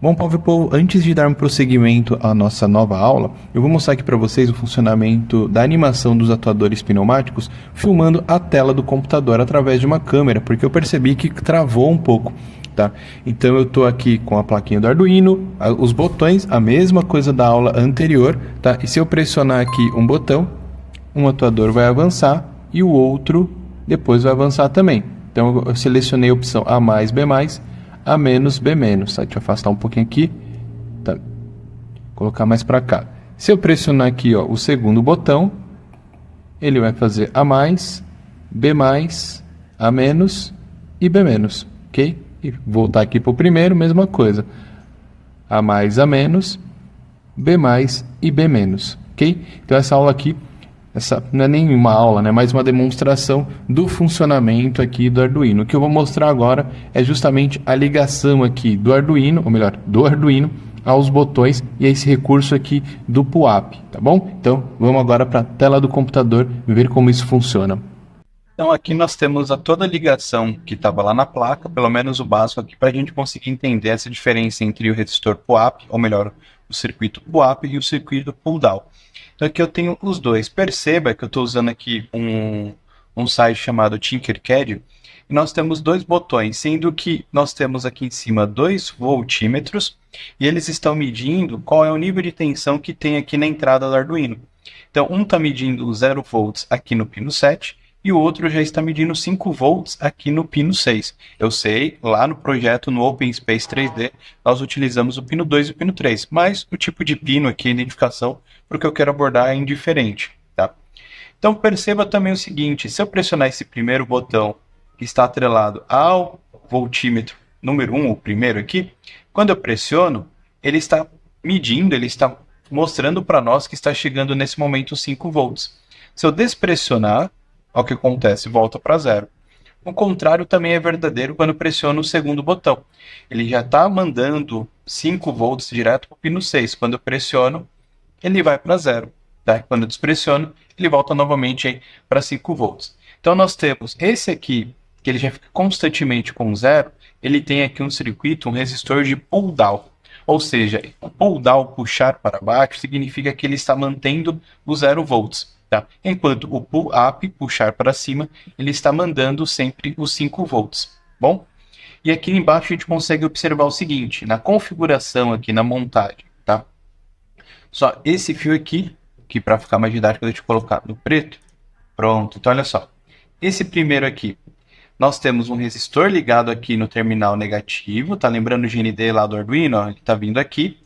Bom, povo, antes de dar um prosseguimento à nossa nova aula, eu vou mostrar aqui para vocês o funcionamento da animação dos atuadores pneumáticos filmando a tela do computador através de uma câmera, porque eu percebi que travou um pouco, tá? Então eu estou aqui com a plaquinha do Arduino, os botões, a mesma coisa da aula anterior, tá? E se eu pressionar aqui um botão, um atuador vai avançar e o outro depois vai avançar também. Então eu selecionei a opção A mais, B mais, A menos, B menos. Tá? Deixa eu afastar um pouquinho aqui. Tá. Colocar mais para cá. Se eu pressionar aqui o segundo botão, ele vai fazer A mais, B mais, A menos e B menos. Ok? E voltar aqui para o primeiro, mesma coisa. A mais, A menos, B mais e B menos. Ok? Então essa aula aqui, essa não é nenhuma aula, né? Mais uma demonstração do funcionamento aqui do Arduino. O que eu vou mostrar agora é justamente a ligação aqui do Arduino, ou melhor, do Arduino aos botões e a esse recurso aqui do PUAP, tá bom? Então vamos agora para a tela do computador ver como isso funciona. Então aqui nós temos toda a ligação que estava lá na placa, pelo menos o básico aqui, para a gente conseguir entender essa diferença entre o resistor PUAP, ou melhor, o circuito PUAP e o circuito pull-down. Então aqui eu tenho os dois. Perceba que eu estou usando aqui um site chamado Tinkercad, e nós temos dois botões, sendo que nós temos aqui em cima 2 voltímetros, e eles estão medindo qual é o nível de tensão que tem aqui na entrada do Arduino. Então um está medindo 0 volts aqui no pino 7, e o outro já está medindo 5 volts aqui no pino 6. Eu sei, lá no projeto, no OpenSpace 3D, nós utilizamos o pino 2 e o pino 3, mas o tipo de pino aqui, a identificação, para o que eu quero abordar é indiferente. Tá? Então perceba também o seguinte, se eu pressionar esse primeiro botão, que está atrelado ao voltímetro número 1, o primeiro aqui, quando eu pressiono, ele está medindo, ele está mostrando para nós que está chegando nesse momento 5 volts. Se eu despressionar, olha o que acontece, volta para zero. O contrário também é verdadeiro quando pressiono o segundo botão. Ele já está mandando 5 volts direto para o pino 6. Quando eu pressiono, ele vai para zero. Tá? Quando eu despressiono, ele volta novamente para 5 volts. Então nós temos esse aqui, que ele já fica constantemente com zero, ele tem aqui um circuito, um resistor de pull-down. Ou seja, o pull-down, puxar para baixo, significa que ele está mantendo o 0 volts. Tá? Enquanto o pull-up, puxar para cima, ele está mandando sempre os 5 volts. Bom? E aqui embaixo a gente consegue observar o seguinte, na configuração aqui, na montagem, tá? Só esse fio aqui, que para ficar mais didático, deixa eu colocar no preto. Pronto, então olha só. Esse primeiro aqui, nós temos um resistor ligado aqui no terminal negativo, tá lembrando o GND lá do Arduino? Ó, ele tá vindo aqui,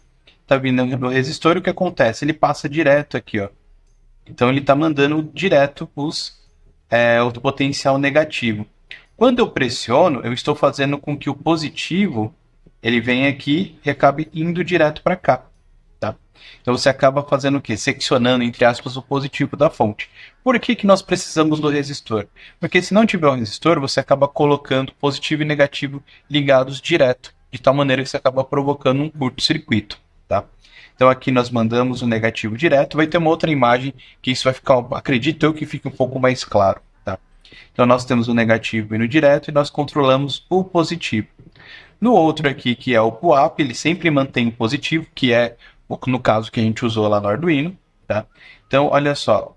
tá vindo no resistor, e o que acontece? Ele passa direto aqui, ó. Então ele está mandando direto o potencial negativo. Quando eu pressiono, eu estou fazendo com que o positivo ele venha aqui e acabe indo direto para cá. Tá? Então você acaba fazendo o quê? Seccionando, entre aspas, o positivo da fonte. Por que nós precisamos do resistor? Porque se não tiver um resistor, você acaba colocando positivo e negativo ligados direto, de tal maneira que você acaba provocando um curto-circuito. Tá? Então aqui nós mandamos o negativo direto, vai ter uma outra imagem que isso vai ficar, acredito eu, que fique um pouco mais claro. Tá? Então nós temos o negativo indo direto e nós controlamos o positivo. No outro aqui, que é o PUAP, ele sempre mantém o positivo, que é no caso que a gente usou lá no Arduino. Tá? Então olha só,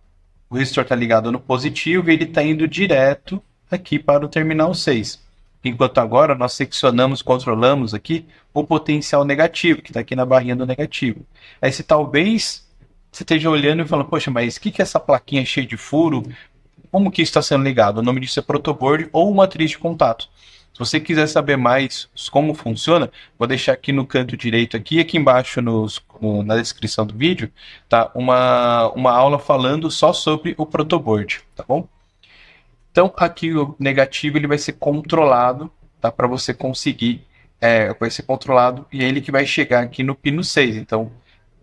o resistor está ligado no positivo e ele está indo direto aqui para o terminal 6. Enquanto agora nós seccionamos, controlamos aqui o potencial negativo, que está aqui na barrinha do negativo. Aí se talvez você esteja olhando e falando, poxa, mas o que é essa plaquinha cheia de furo? Como que isso está sendo ligado? O nome disso é protoboard ou matriz de contato. Se você quiser saber mais como funciona, vou deixar aqui no canto direito, aqui embaixo na descrição do vídeo, tá? Uma aula falando só sobre o protoboard, tá bom? Então, aqui o negativo ele vai ser controlado, tá? Para você conseguir, vai ser controlado e é ele que vai chegar aqui no pino 6. Então,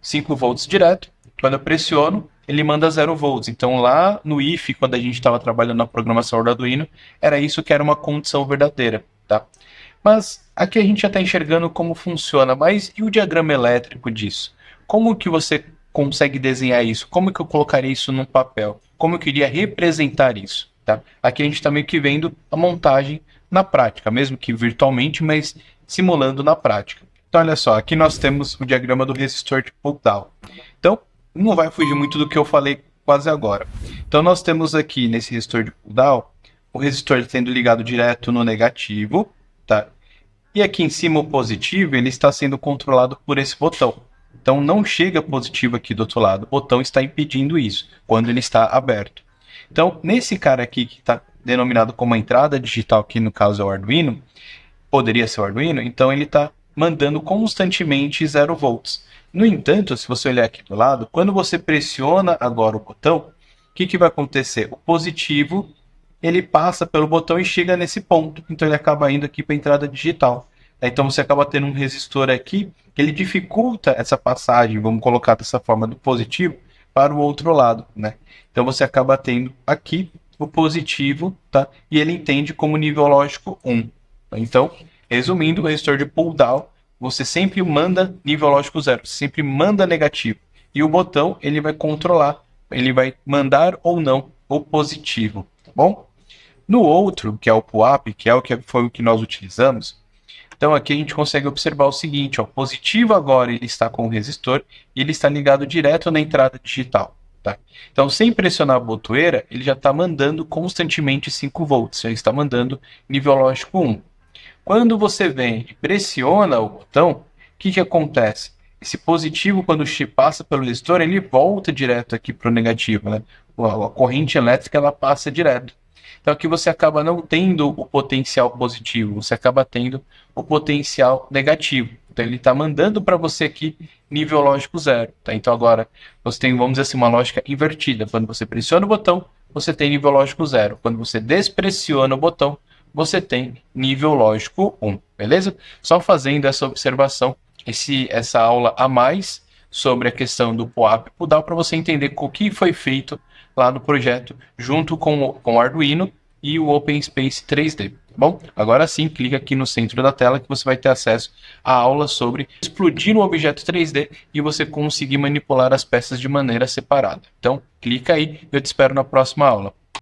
5 volts direto. Quando eu pressiono, ele manda 0 volts. Então, lá no if, quando a gente estava trabalhando na programação do Arduino, era isso que era uma condição verdadeira, tá? Mas aqui a gente já está enxergando como funciona. Mas e o diagrama elétrico disso? Como que você consegue desenhar isso? Como que eu colocaria isso num papel? Como eu queria representar isso? Tá? Aqui a gente está meio que vendo a montagem na prática, mesmo que virtualmente, mas simulando na prática. Então, olha só, aqui nós temos o diagrama do resistor de pull-down. Então, não vai fugir muito do que eu falei quase agora. Então, nós temos aqui nesse resistor de pull-down, o resistor sendo ligado direto no negativo, tá? E aqui em cima o positivo, ele está sendo controlado por esse botão. Então, não chega positivo aqui do outro lado. O botão está impedindo isso, quando ele está aberto. Então, nesse cara aqui, que está denominado como entrada digital, que no caso é o Arduino, poderia ser o Arduino, então ele está mandando constantemente 0 volts. No entanto, se você olhar aqui do lado, quando você pressiona agora o botão, o que vai acontecer? O positivo, ele passa pelo botão e chega nesse ponto, então ele acaba indo aqui para a entrada digital. Então você acaba tendo um resistor aqui, que ele dificulta essa passagem, vamos colocar dessa forma, do positivo para o outro lado, né? Então você acaba tendo aqui o positivo, tá? E ele entende como nível lógico 1. Então, resumindo, o resistor de pull-down, você sempre manda nível lógico 0, sempre manda negativo. E o botão, ele vai controlar, ele vai mandar ou não o positivo, tá bom? No outro, que é o pull-up, que é o que foi o que nós utilizamos, então aqui a gente consegue observar o seguinte, ó, o positivo agora ele está com o resistor e ele está ligado direto na entrada digital. Tá? Então, sem pressionar a botoeira, ele já está mandando constantemente 5 volts, já está mandando nível lógico 1. Quando você vem e pressiona o botão, o que acontece? Esse positivo, quando passa pelo resistor, ele volta direto aqui para o negativo. Né? A corrente elétrica ela passa direto. Então aqui você acaba não tendo o potencial positivo, você acaba tendo o potencial negativo. Então ele está mandando para você aqui nível lógico 0. Tá? Então agora você tem, vamos dizer assim, uma lógica invertida. Quando você pressiona o botão, você tem nível lógico 0. Quando você despressiona o botão, você tem nível lógico 1, beleza? Só fazendo essa observação, essa aula a mais sobre a questão do POAP, dá para você entender o que foi feito lá no projeto, junto com o Arduino e o OpenSpace 3D. Bom, agora sim, clica aqui no centro da tela que você vai ter acesso à aula sobre explodir um objeto 3D e você conseguir manipular as peças de maneira separada. Então, clica aí e eu te espero na próxima aula.